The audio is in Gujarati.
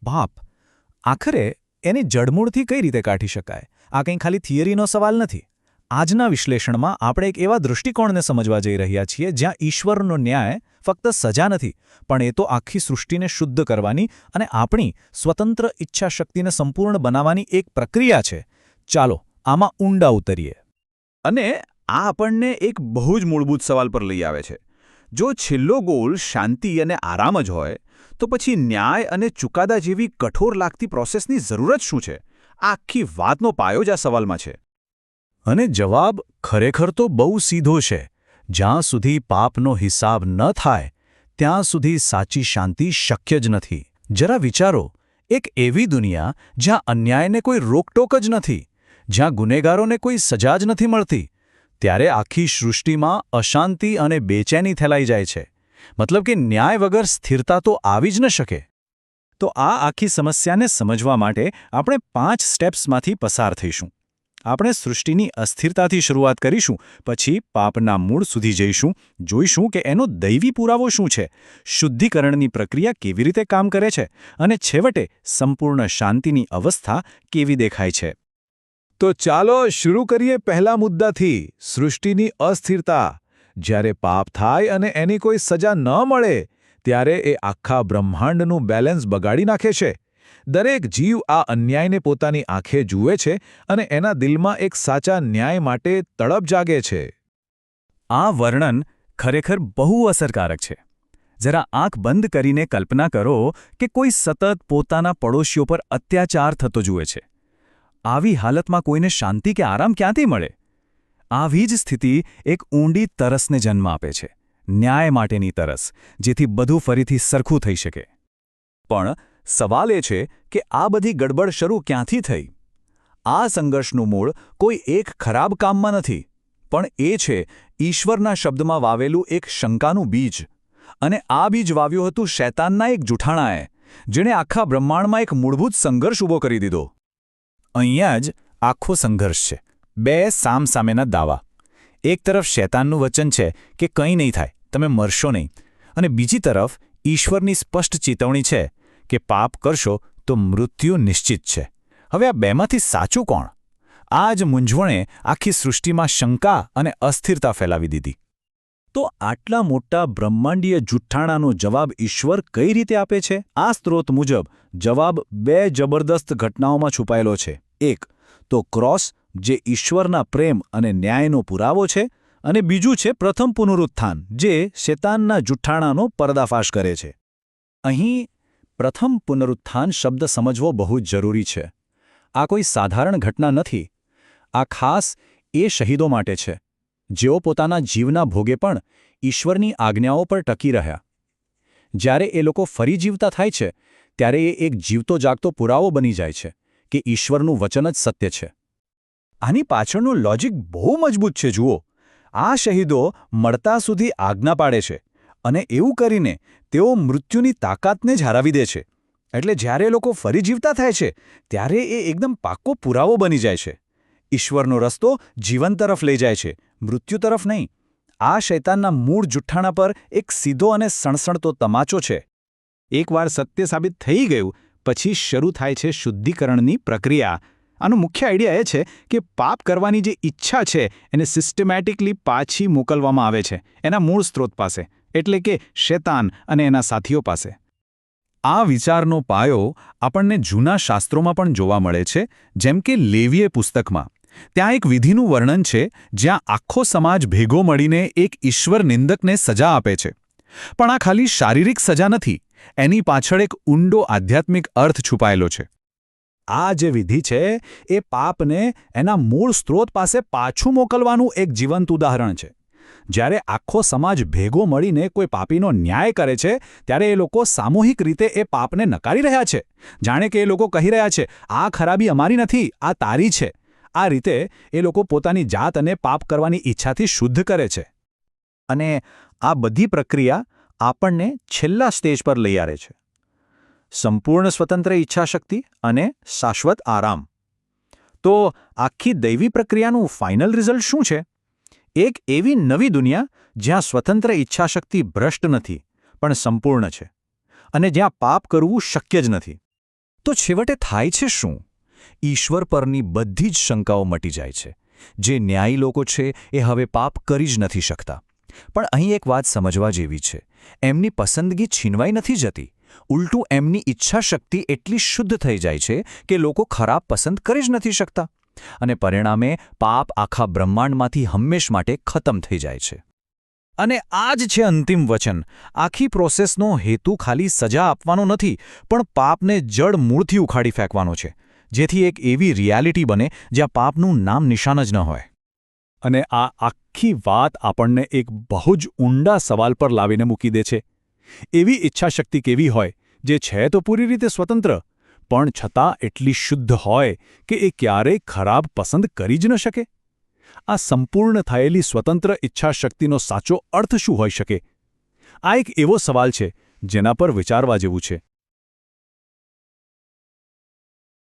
પાપ આખરે એની જડમૂળથી કઈ રીતે કાઢી શકાય? આ કંઈ ખાલી થિયરીનો સવાલ નથી. આજના વિશ્લેષણમાં આપણે એક એવા દૃષ્ટિકોણને સમજવા જઈ રહ્યા છીએ જ્યાં ઈશ્વરનો ન્યાય ફક્ત સજા નથી, પણ એ તો આખી સૃષ્ટિને શુદ્ધ કરવાની અને આપણી સ્વતંત્ર ઈચ્છાશક્તિને સંપૂર્ણ બનાવવાની એક પ્રક્રિયા છે. ચાલો આમાં ઊંડા ઉતરીએ. અને આ આપણને એક બહુ જ મૂળભૂત સવાલ પર લઈ આવે છે. જો છેલ્લો ગોલ શાંતિ અને આરામ જ હોય, તો પછી ન્યાય અને ચુકાદા જેવી કઠોર લાગતી પ્રોસેસની જરૂરત શું છે? આ આખી વાતનો પાયો જ આ સવાલમાં છે. અને જવાબ ખરેખર તો બહુ સીધો છે. જ્યાં સુધી પાપનો હિસાબ ન થાય ત્યાં સુધી સાચી શાંતિ શક્ય જ નથી. જરા વિચારો, એક એવી દુનિયા જ્યાં અન્યાયને કોઈ રોકટોક જ નથી, જ્યાં ગુનેગારોને કોઈ સજા જ નથી મળતી, ત્યારે આખી સૃષ્ટિમાં અશાંતિ અને બેચેની ફેલાઈ જાય છે. મતલબ કે ન્યાય વગર સ્થિરતા તો આવી જ ન શકે. તો આ આખી સમસ્યાને સમજવા માટે આપણે 5 સ્ટેપ્સમાંથી પસાર થઈશું. આપણે સૃષ્ટિની અસ્થિરતાથી શરૂઆત કરીશું, પછી પાપના મૂળ સુધી જઈશું, જોઈશું કે એનો દૈવી પુરાવો શું છે, શુદ્ધિકરણની પ્રક્રિયા કેવી રીતે કામ કરે છે, અને છેવટે સંપૂર્ણ શાંતિની અવસ્થા કેવી દેખાય છે. તો ચાલો શરૂ કરીએ પહેલા મુદ્દાથી, સૃષ્ટિની અસ્થિરતા. જ્યારે પાપ થાય અને એની કોઈ સજા ન મળે, ત્યારે એ આખા બ્રહ્માંડનું બેલેન્સ બગાડી નાખે છે. દરેક જીવ આ અન્યાયને પોતાની આંખે જુએ છે અને એના દિલમાં એક સાચા ન્યાય માટે તડપ જાગે છે. આ વર્ણન ખરેખર બહુ અસરકારક છે. જરા આંખ બંધ કરીને કલ્પના કરો કે કોઈ સતત પોતાના પડોશીઓ પર અત્યાચાર થતો જુએ છે. આવી હાલતમાં કોઈને શાંતિ કે આરામ ક્યાંથી મળે? આવી જ સ્થિતિ એક ઊંડી તરસને જન્મ આપે છે, ન્યાય માટેની તરસ, જેથી બધું ફરીથી સરખું થઈ શકે. પણ સવાલ એ છે કે આ બધી ગડબડ શરૂ ક્યાંથી થઈ? આ સંઘર્ષનું મૂળ કોઈ એક ખરાબ કામમાં નથી, પણ એ છે ઈશ્વરના શબ્દમાં વાવેલું એક શંકાનું બીજ. અને આ બીજ વાવ્યું હતું શૈતાનના એક જૂઠાણાએ, જેણે આખા બ્રહ્માંડમાં એક મૂળભૂત સંઘર્ષ ઊભો કરી દીધો. અહીંયા જ આખો સંઘર્ષ છે. 2 સામસામેના દાવા. એક તરફ શૈતાનનું વચન છે કે કંઈ નહીં થાય, તમે મરશો નહીં, અને બીજી તરફ ઈશ્વરની સ્પષ્ટ ચેતવણી છે કે પાપ કરશો તો મૃત્યુ નિશ્ચિત છે. હવે આ બેમાંથી સાચું કોણ? આ જ મૂંઝવણે આખી સૃષ્ટિમાં શંકા અને અસ્થિરતા ફેલાવી દીધી. તો આટલા મોટા બ્રહ્માંડીય જુઠ્ઠાણાનો જવાબ ઈશ્વર કઈ રીતે આપે છે? આ સ્ત્રોત મુજબ જવાબ 2 જબરદસ્ત ઘટનાઓમાં છુપાયેલો છે. એક તો ક્રોસ, જે ઈશ્વરના પ્રેમ અને ન્યાયનો પુરાવો છે, અને બીજું છે પ્રથમ પુનરુત્થાન, જે શૈતાનના જુઠ્ઠાણાનો પર્દાફાશ કરે છે. અહીં પ્રથમ પુનરુત્થાન શબ્દ સમજવો બહુ જ જરૂરી છે. આ કોઈ સાધારણ ઘટના નથી. આ ખાસ એ શહીદો માટે છે, જેઓ પોતાના જીવના ભોગે પણ ઈશ્વરની આજ્ઞાઓ પર ટકી રહ્યા. જ્યારે એ લોકો ફરી જીવતા થાય છે, ત્યારે એ એક જીવતો જાગતો પુરાવો બની જાય છે કે ઈશ્વરનું વચન જ સત્ય છે. આની પાછળનું લોજિક બહુ મજબૂત છે. જુઓ, આ શહીદો મળતા સુધી આજ્ઞા પાડે છે, અને એવું કરીને તેઓ મૃત્યુની તાકાતને જ હરાવી દે છે. એટલે જ્યારે લોકો ફરી જીવતા થાય છે, ત્યારે એ એકદમ પાક્કો પુરાવો બની જાય છે. ઈશ્વરનો રસ્તો જીવન તરફ લઈ જાય છે, મૃત્યુ તરફ નહીં. આ શૈતાનના મૂળ જુઠ્ઠાણા પર એક સીધો અને સણસણતો તમાચો છે. એકવાર સત્ય સાબિત થઈ ગયું પછી શરૂ થાય છે શુદ્ધિકરણની પ્રક્રિયા. આનો મુખ્ય આઈડિયા એ છે કે પાપ કરવાની જે ઈચ્છા છે એને સિસ્ટમેટિકલી પાછી મોકલવામાં આવે છે એના મૂળ સ્ત્રોત પાસે, એટલે કે શૈતાન અને એના સાથીઓ પાસે. આ વિચારનો પાયો આપણને જૂના શાસ્ત્રોમાં પણ જોવા મળે છે, જેમ કે લેવીય પુસ્તકમાં. ત્યાં એક વિધિનું વર્ણન છે જ્યાં આખો સમાજ ભેગો મળીને એક ઈશ્વર નિંદકને સજા આપે છે. પણ આ ખાલી શારીરિક સજા નથી, એની પાછળ એક ઊંડો આધ્યાત્મિક અર્થ છુપાયેલો છે. આ જે વિધિ છે એ પાપને એના મૂળ સ્ત્રોત પાસે પાછું મોકલવાનું એક જીવંત ઉદાહરણ છે. જ્યારે આખો સમાજ ભેગો મળીને કોઈ પાપીનો ન્યાય કરે છે, ત્યારે એ લોકો સામૂહિક રીતે એ પાપને નકારી રહ્યા છે. જાણે કે એ લોકો કહી રહ્યા છે, આ ખરાબી અમારી નથી, આ તારી છે. આ રીતે એ લોકો પોતાની જાત અને પાપ કરવાની ઈચ્છાથી શુદ્ધ કરે છે. અને આ બધી પ્રક્રિયા આપણને છેલ્લા સ્ટેજ પર લઈ આવે છે, સંપૂર્ણ સ્વતંત્ર ઈચ્છાશક્તિ અને શાશ્વત આરામ. તો આખી દૈવી પ્રક્રિયાનું ફાઇનલ રિઝલ્ટ શું છે? એક એવી નવી દુનિયા જ્યાં સ્વતંત્ર ઈચ્છાશક્તિ ભ્રષ્ટ નથી, પણ સંપૂર્ણ છે, અને જ્યાં પાપ કરવું શક્ય જ નથી. તો છેવટે થાય છે શું? ઈશ્વર પરની બધી જ શંકાઓ મટી જાય છે. જે ન્યાયી લોકો છે એ હવે પાપ કરી જ નથી શકતા. પણ અહીં એક વાત સમજવા જેવી છે. એમની પસંદગી છીનવાઈ નથી જતી. ઉલટું એમની ઈચ્છાશક્તિ એટલી શુદ્ધ થઈ જાય છે કે લોકો ખરાબ પસંદ કરી જ નથી શકતા. અને પરિણામે પાપ આખા બ્રહ્માંડમાંથી હંમેશ માટે ખતમ થઈ જાય છે. અને આ જ છે અંતિમ વચન. આખી પ્રોસેસનો હેતુ ખાલી સજા આપવાનો નથી, પણ પાપને જડ મૂળથી ઉખાડી ફેંકવાનો છે, જેથી એક એવી રિયાલિટી બને જ્યાં પાપનું નામ નિશાન જ ન હોય. અને આ આખી વાત આપણને એક બહુ જ ઊંડા સવાલ પર લાવીને મૂકી દે છે. એવી ઈચ્છાશક્તિ કેવી હોય જે છે તો પૂરી રીતે સ્વતંત્ર, પણ છતાં એટલી શુદ્ધ હોય કે એ ક્યારેય ખરાબ પસંદ કરી જ ન શકે? આ સંપૂર્ણ થયેલી સ્વતંત્ર ઈચ્છાશક્તિનો સાચો અર્થ શું હોઈ શકે? આ એક એવો સવાલ છે જેના પર વિચારવા જેવું છે.